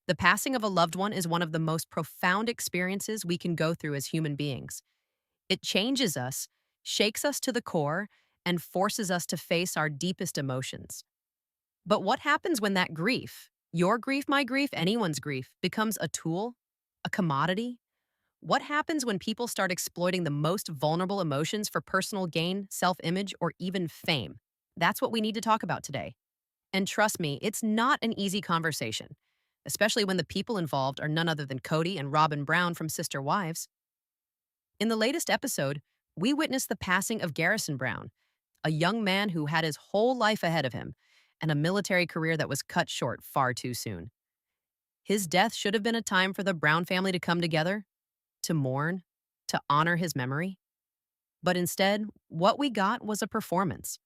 The passing of a loved one is one of the most profound experiences we can go through as human beings. It changes us, shakes us to the core, and forces us to face our deepest emotions. But what happens when that grief, your grief, my grief, anyone's grief, becomes a tool, a commodity? What happens when people start exploiting the most vulnerable emotions for personal gain, self image, or even fame? That's what we need to talk about today. And trust me, it's not an easy conversation, especially when the people involved are none other than Kody and Robyn Brown from Sister Wives. In the latest episode, we witnessed the passing of Garrison Brown, a young man who had his whole life ahead of him and a military career that was cut short far too soon. His death should have been a time for the Brown family to come together, to mourn, to honor his memory. But instead, what we got was a performance,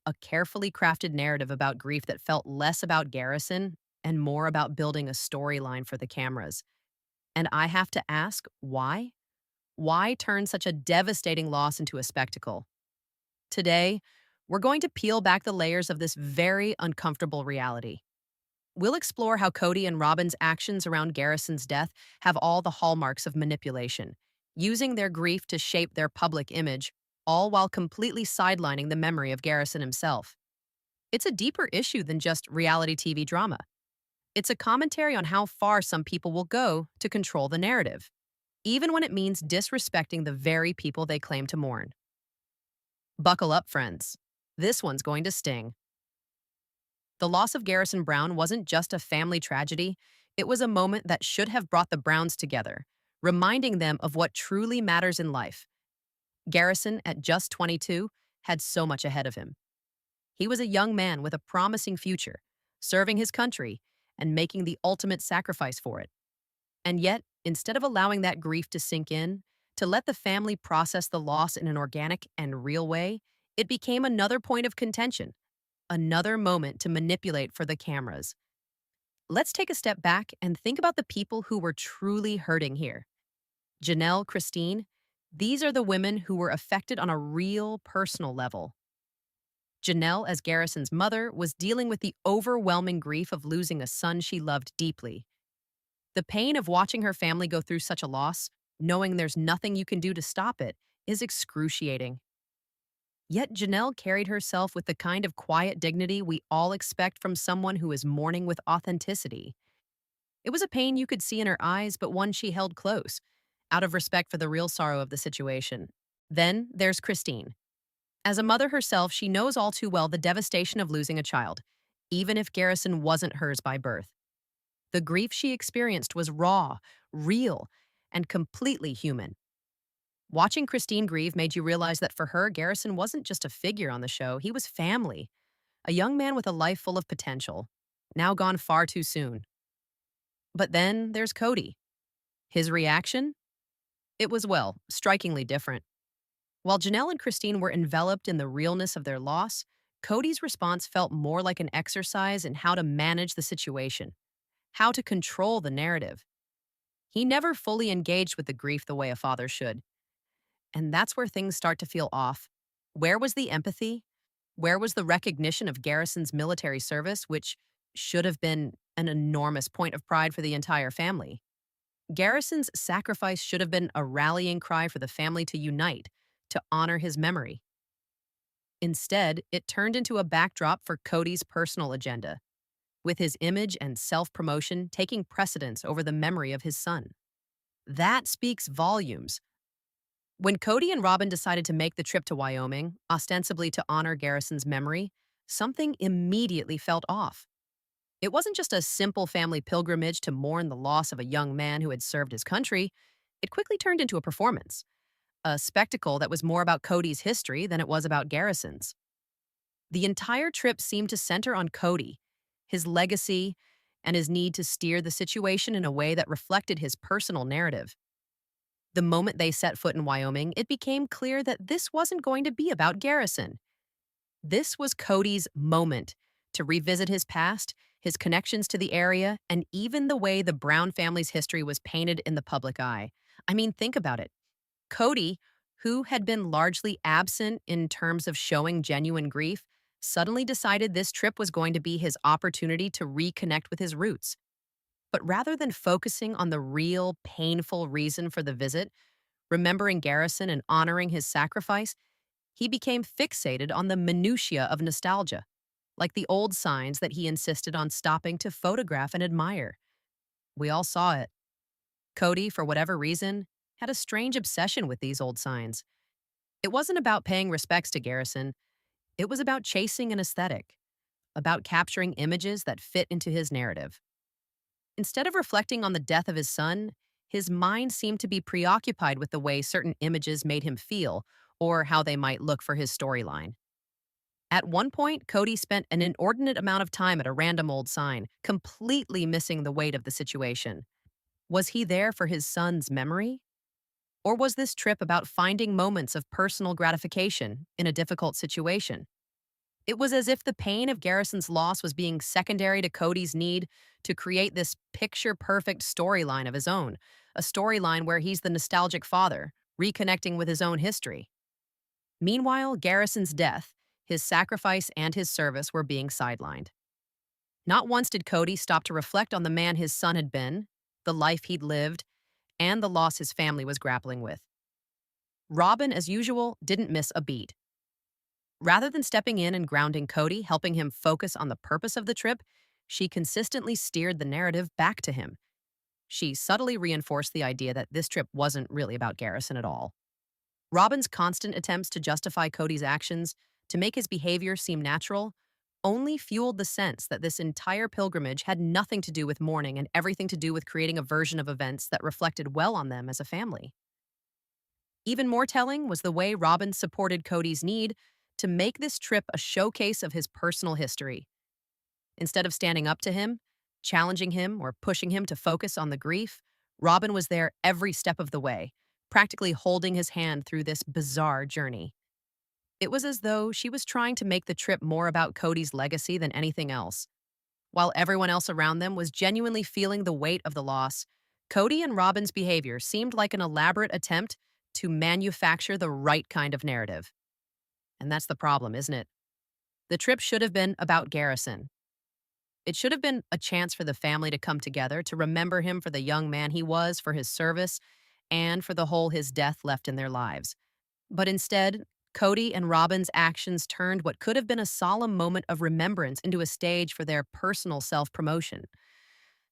a carefully crafted narrative about grief that felt less about Garrison and more about building a storyline for the cameras. And I have to ask, why? Why turn such a devastating loss into a spectacle? Today, we're going to peel back the layers of this very uncomfortable reality. We'll explore how Kody and Robyn's actions around Garrison's death have all the hallmarks of manipulation, using their grief to shape their public image, all while completely sidelining the memory of Garrison himself. It's a deeper issue than just reality TV drama. It's a commentary on how far some people will go to control the narrative, even when it means disrespecting the very people they claim to mourn. Buckle up, friends. This one's going to sting. The loss of Garrison Brown wasn't just a family tragedy, it was a moment that should have brought the Browns together, reminding them of what truly matters in life. Garrison, at just 22, had so much ahead of him. He was a young man with a promising future, serving his country and making the ultimate sacrifice for it. And yet, instead of allowing that grief to sink in, to let the family process the loss in an organic and real way, it became another point of contention, another moment to manipulate for the cameras. Let's take a step back and think about the people who were truly hurting here. Janelle, Christine, these are the women who were affected on a real personal level. Janelle, as Garrison's mother, was dealing with the overwhelming grief of losing a son she loved deeply. The pain of watching her family go through such a loss, knowing there's nothing you can do to stop it, is excruciating. Yet Janelle carried herself with the kind of quiet dignity we all expect from someone who is mourning with authenticity. It was a pain you could see in her eyes, but one she held close, out of respect for the real sorrow of the situation. Then there's Christine. As a mother herself, she knows all too well the devastation of losing a child, even if Garrison wasn't hers by birth. The grief she experienced was raw, real, and completely human. Watching Christine grieve made you realize that for her, Garrison wasn't just a figure on the show, he was family, a young man with a life full of potential, now gone far too soon. But then there's Kody. His reaction? It was, well, strikingly different. While Janelle and Christine were enveloped in the realness of their loss, Cody's response felt more like an exercise in how to manage the situation, how to control the narrative. He never fully engaged with the grief the way a father should. And that's where things start to feel off. Where was the empathy? Where was the recognition of Garrison's military service, which should have been an enormous point of pride for the entire family? Garrison's sacrifice should have been a rallying cry for the family to unite, to honor his memory. Instead, it turned into a backdrop for Cody's personal agenda, with his image and self-promotion taking precedence over the memory of his son. That speaks volumes. When Kody and Robyn decided to make the trip to Wyoming, ostensibly to honor Garrison's memory, something immediately felt off. It wasn't just a simple family pilgrimage to mourn the loss of a young man who had served his country. It quickly turned into a performance, a spectacle that was more about Cody's history than it was about Garrison's. The entire trip seemed to center on Kody, his legacy, and his need to steer the situation in a way that reflected his personal narrative. The moment they set foot in Wyoming, it became clear that this wasn't going to be about Garrison. This was Cody's moment to revisit his past, his connections to the area, and even the way the Brown family's history was painted in the public eye. I mean, think about it. Kody, who had been largely absent in terms of showing genuine grief, suddenly decided this trip was going to be his opportunity to reconnect with his roots. But rather than focusing on the real, painful reason for the visit, remembering Garrison and honoring his sacrifice, he became fixated on the minutiae of nostalgia, like the old signs that he insisted on stopping to photograph and admire. We all saw it. Kody, for whatever reason, had a strange obsession with these old signs. It wasn't about paying respects to Garrison, it was about chasing an aesthetic, about capturing images that fit into his narrative. Instead of reflecting on the death of his son, his mind seemed to be preoccupied with the way certain images made him feel or how they might look for his storyline. At one point, Kody spent an inordinate amount of time at a random old sign, completely missing the weight of the situation. Was he there for his son's memory? Or was this trip about finding moments of personal gratification in a difficult situation? It was as if the pain of Garrison's loss was being secondary to Cody's need to create this picture perfect storyline of his own, a storyline where he's the nostalgic father, reconnecting with his own history. Meanwhile, Garrison's death, his sacrifice, and his service were being sidelined. Not once did Kody stop to reflect on the man his son had been, the life he'd lived, and the loss his family was grappling with. Robyn, as usual, didn't miss a beat. Rather than stepping in and grounding Kody, helping him focus on the purpose of the trip, she consistently steered the narrative back to him. She subtly reinforced the idea that this trip wasn't really about Garrison at all. Robyn's constant attempts to justify Cody's actions, to make his behavior seem natural, only fueled the sense that this entire pilgrimage had nothing to do with mourning and everything to do with creating a version of events that reflected well on them as a family. Even more telling was the way Robyn supported Cody's need to make this trip a showcase of his personal history. Instead of standing up to him, challenging him, or pushing him to focus on the grief, Robyn was there every step of the way, practically holding his hand through this bizarre journey. It was as though she was trying to make the trip more about Cody's legacy than anything else. While everyone else around them was genuinely feeling the weight of the loss, Kody and Robyn's behavior seemed like an elaborate attempt to manufacture the right kind of narrative. And that's the problem, isn't it? The trip should have been about Garrison. It should have been a chance for the family to come together to remember him for the young man he was, for his service, and for the hole his death left in their lives. But instead, Kody and Robyn's actions turned what could have been a solemn moment of remembrance into a stage for their personal self-promotion.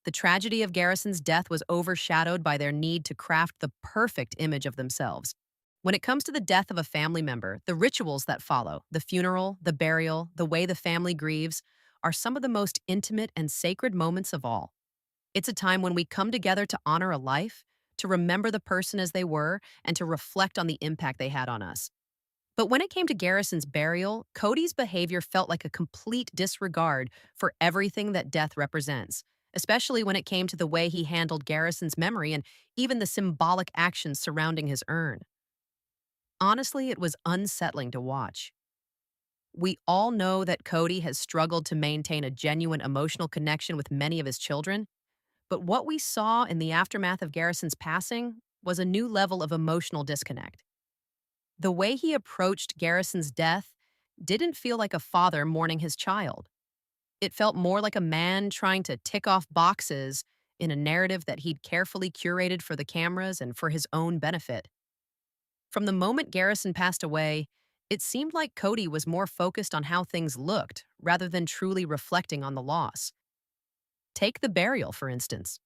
The tragedy of Garrison's death was overshadowed by their need to craft the perfect image of themselves. When it comes to the death of a family member, the rituals that follow, the funeral, the burial, the way the family grieves, are some of the most intimate and sacred moments of all. It's a time when we come together to honor a life, to remember the person as they were, and to reflect on the impact they had on us. But when it came to Garrison's burial, Cody's behavior felt like a complete disregard for everything that death represents, especially when it came to the way he handled Garrison's memory and even the symbolic actions surrounding his urn. Honestly, it was unsettling to watch. We all know that Kody has struggled to maintain a genuine emotional connection with many of his children, but what we saw in the aftermath of Garrison's passing was a new level of emotional disconnect. The way he approached Garrison's death didn't feel like a father mourning his child. It felt more like a man trying to tick off boxes in a narrative that he'd carefully curated for the cameras and for his own benefit. From the moment Garrison passed away, it seemed like Kody was more focused on how things looked rather than truly reflecting on the loss. Take the burial, for instance.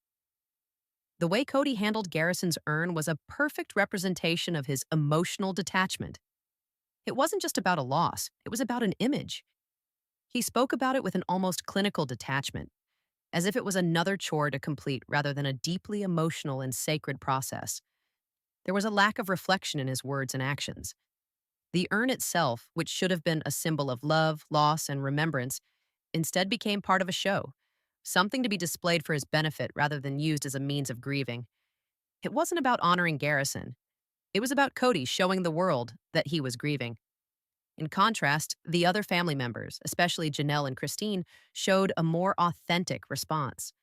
The way Kody handled Garrison's urn was a perfect representation of his emotional detachment. It wasn't just about a loss, it was about an image. He spoke about it with an almost clinical detachment, as if it was another chore to complete rather than a deeply emotional and sacred process. There was a lack of reflection in his words and actions. The urn itself, which should have been a symbol of love, loss, and remembrance, instead became part of a show, something to be displayed for his benefit rather than used as a means of grieving. It wasn't about honoring Garrison. It was about Kody showing the world that he was grieving. In contrast, the other family members, especially Janelle and Christine, showed a more authentic response.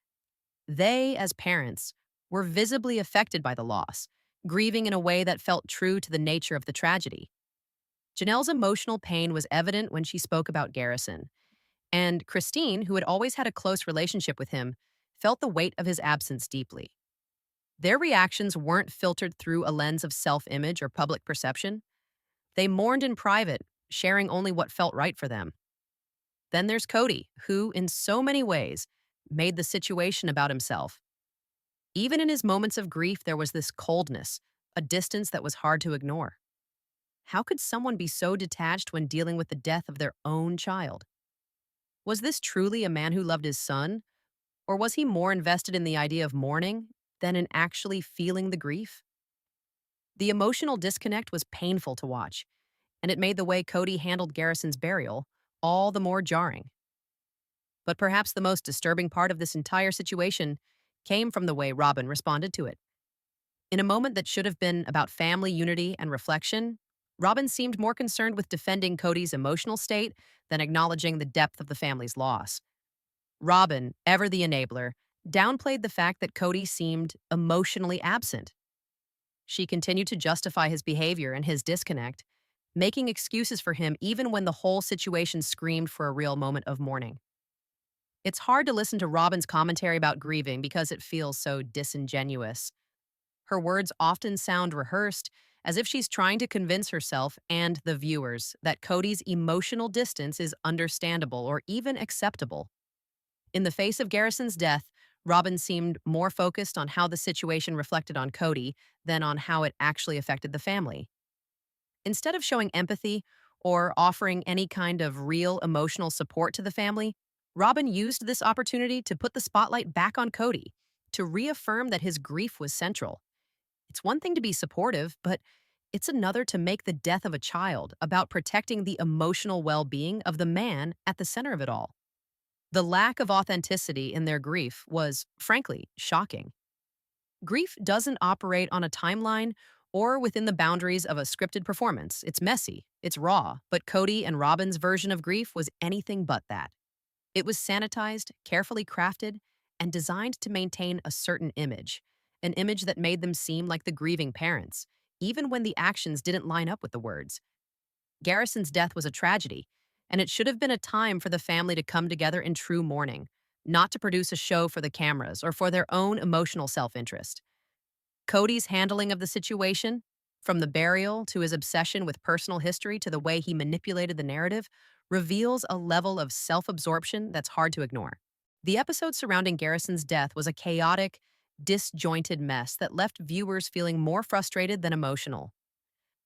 They, as parents, were visibly affected by the loss, grieving in a way that felt true to the nature of the tragedy. Janelle's emotional pain was evident when she spoke about Garrison, and Christine, who had always had a close relationship with him, felt the weight of his absence deeply. Their reactions weren't filtered through a lens of self-image or public perception. They mourned in private, sharing only what felt right for them. Then there's Kody, who, in so many ways, made the situation about himself. Even in his moments of grief, there was this coldness, a distance that was hard to ignore. How could someone be so detached when dealing with the death of their own child? Was this truly a man who loved his son, or was he more invested in the idea of mourning than in actually feeling the grief? The emotional disconnect was painful to watch, and it made the way Kody handled Garrison's burial all the more jarring. But perhaps the most disturbing part of this entire situation came from the way Robyn responded to it. In a moment that should have been about family unity and reflection, Robyn seemed more concerned with defending Kody's emotional state than acknowledging the depth of the family's loss. Robyn, ever the enabler, downplayed the fact that Kody seemed emotionally absent. She continued to justify his behavior and his disconnect, making excuses for him even when the whole situation screamed for a real moment of mourning. It's hard to listen to Robyn's commentary about grieving because it feels so disingenuous. Her words often sound rehearsed, as if she's trying to convince herself and the viewers that Kody's emotional distance is understandable or even acceptable. In the face of Garrison's death, Robyn seemed more focused on how the situation reflected on Kody than on how it actually affected the family. Instead of showing empathy or offering any kind of real emotional support to the family, Robyn used this opportunity to put the spotlight back on Kody, to reaffirm that his grief was central. It's one thing to be supportive, but it's another to make the death of a child about protecting the emotional well-being of the man at the center of it all. The lack of authenticity in their grief was, frankly, shocking. Grief doesn't operate on a timeline or within the boundaries of a scripted performance. It's messy, it's raw, but Kody and Robyn's version of grief was anything but that. It was sanitized, carefully crafted, and designed to maintain a certain image, an image that made them seem like the grieving parents, even when the actions didn't line up with the words. Garrison's death was a tragedy, and it should have been a time for the family to come together in true mourning, not to produce a show for the cameras or for their own emotional self-interest. Kody's handling of the situation, from the burial to his obsession with personal history to the way he manipulated the narrative, reveals a level of self-absorption that's hard to ignore. The episode surrounding Garrison's death was a chaotic, disjointed mess that left viewers feeling more frustrated than emotional.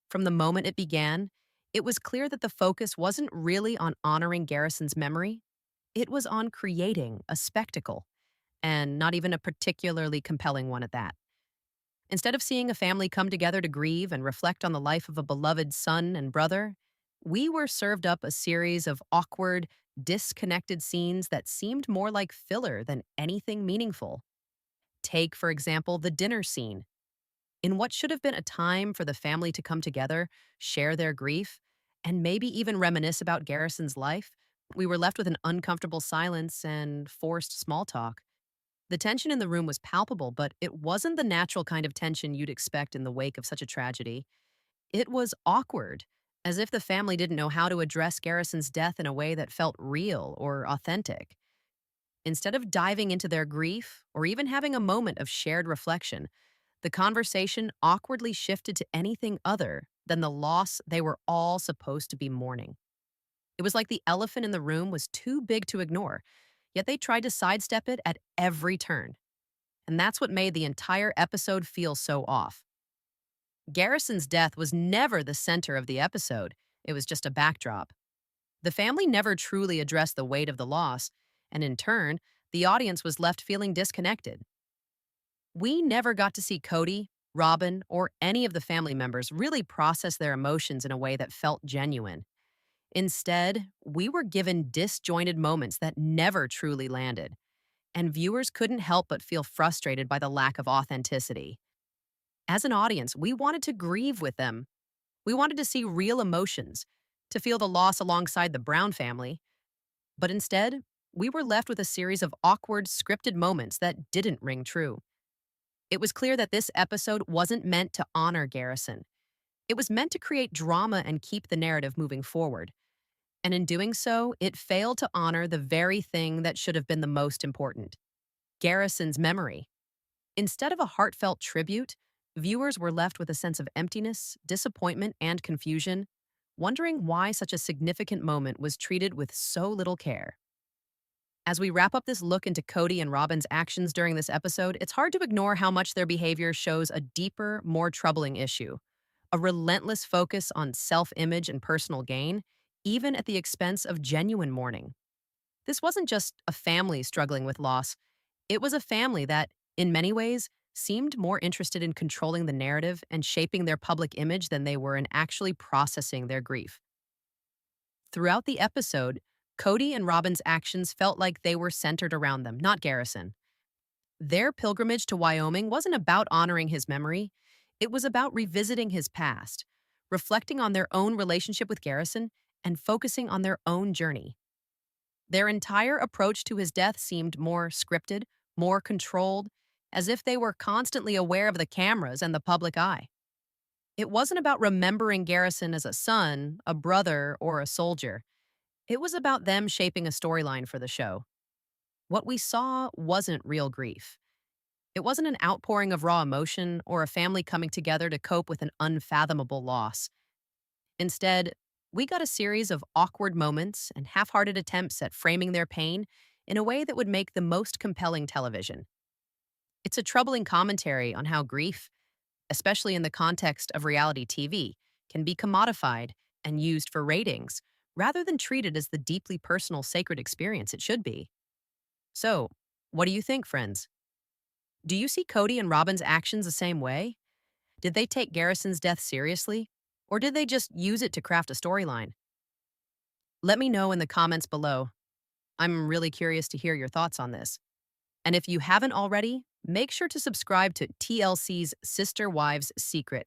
From the moment it began, it was clear that the focus wasn't really on honoring Garrison's memory. It was on creating a spectacle, and not even a particularly compelling one at that. Instead of seeing a family come together to grieve and reflect on the life of a beloved son and brother, we were served up a series of awkward, disconnected scenes that seemed more like filler than anything meaningful. Take, for example, the dinner scene. In what should have been a time for the family to come together, share their grief, and maybe even reminisce about Garrison's life, we were left with an uncomfortable silence and forced small talk. The tension in the room was palpable, but it wasn't the natural kind of tension you'd expect in the wake of such a tragedy. It was awkward, as if the family didn't know how to address Garrison's death in a way that felt real or authentic. Instead of diving into their grief or even having a moment of shared reflection, the conversation awkwardly shifted to anything other than the loss they were all supposed to be mourning. It was like the elephant in the room was too big to ignore, yet they tried to sidestep it at every turn. And that's what made the entire episode feel so off. Garrison's death was never the center of the episode, it was just a backdrop. The family never truly addressed the weight of the loss, and in turn, the audience was left feeling disconnected. We never got to see Kody, Robyn, or any of the family members really process their emotions in a way that felt genuine. Instead, we were given disjointed moments that never truly landed, and viewers couldn't help but feel frustrated by the lack of authenticity. As an audience, we wanted to grieve with them. We wanted to see real emotions, to feel the loss alongside the Brown family. But instead, we were left with a series of awkward, scripted moments that didn't ring true. It was clear that this episode wasn't meant to honor Garrison. It was meant to create drama and keep the narrative moving forward. And in doing so, it failed to honor the very thing that should have been the most important. Garrison's memory. Instead of a heartfelt tribute, viewers were left with a sense of emptiness, disappointment, and confusion, wondering why such a significant moment was treated with so little care. As we wrap up this look into Kody and Robyn's actions during this episode, it's hard to ignore how much their behavior shows a deeper, more troubling issue: a relentless focus on self image and personal gain, even at the expense of genuine mourning. This wasn't just a family struggling with loss, it was a family that, in many ways, seemed more interested in controlling the narrative and shaping their public image than they were in actually processing their grief. Throughout the episode, Kody and Robyn's actions felt like they were centered around them, not Garrison. Their pilgrimage to Wyoming wasn't about honoring his memory, it was about revisiting his past, reflecting on their own relationship with Garrison, and focusing on their own journey. Their entire approach to his death seemed more scripted, more controlled, as if they were constantly aware of the cameras and the public eye. It wasn't about remembering Garrison as a son, a brother, or a soldier. It was about them shaping a storyline for the show. What we saw wasn't real grief. It wasn't an outpouring of raw emotion or a family coming together to cope with an unfathomable loss. Instead, we got a series of awkward moments and half-hearted attempts at framing their pain in a way that would make the most compelling television. It's a troubling commentary on how grief, especially in the context of reality TV, can be commodified and used for ratings rather than treated as the deeply personal, sacred experience it should be. So, what do you think, friends? Do you see Kody and Robyn's actions the same way? Did they take Garrison's death seriously? Or did they just use it to craft a storyline? Let me know in the comments below. I'm really curious to hear your thoughts on this. And if you haven't already, make sure to subscribe to TLC's Sister Wives Secret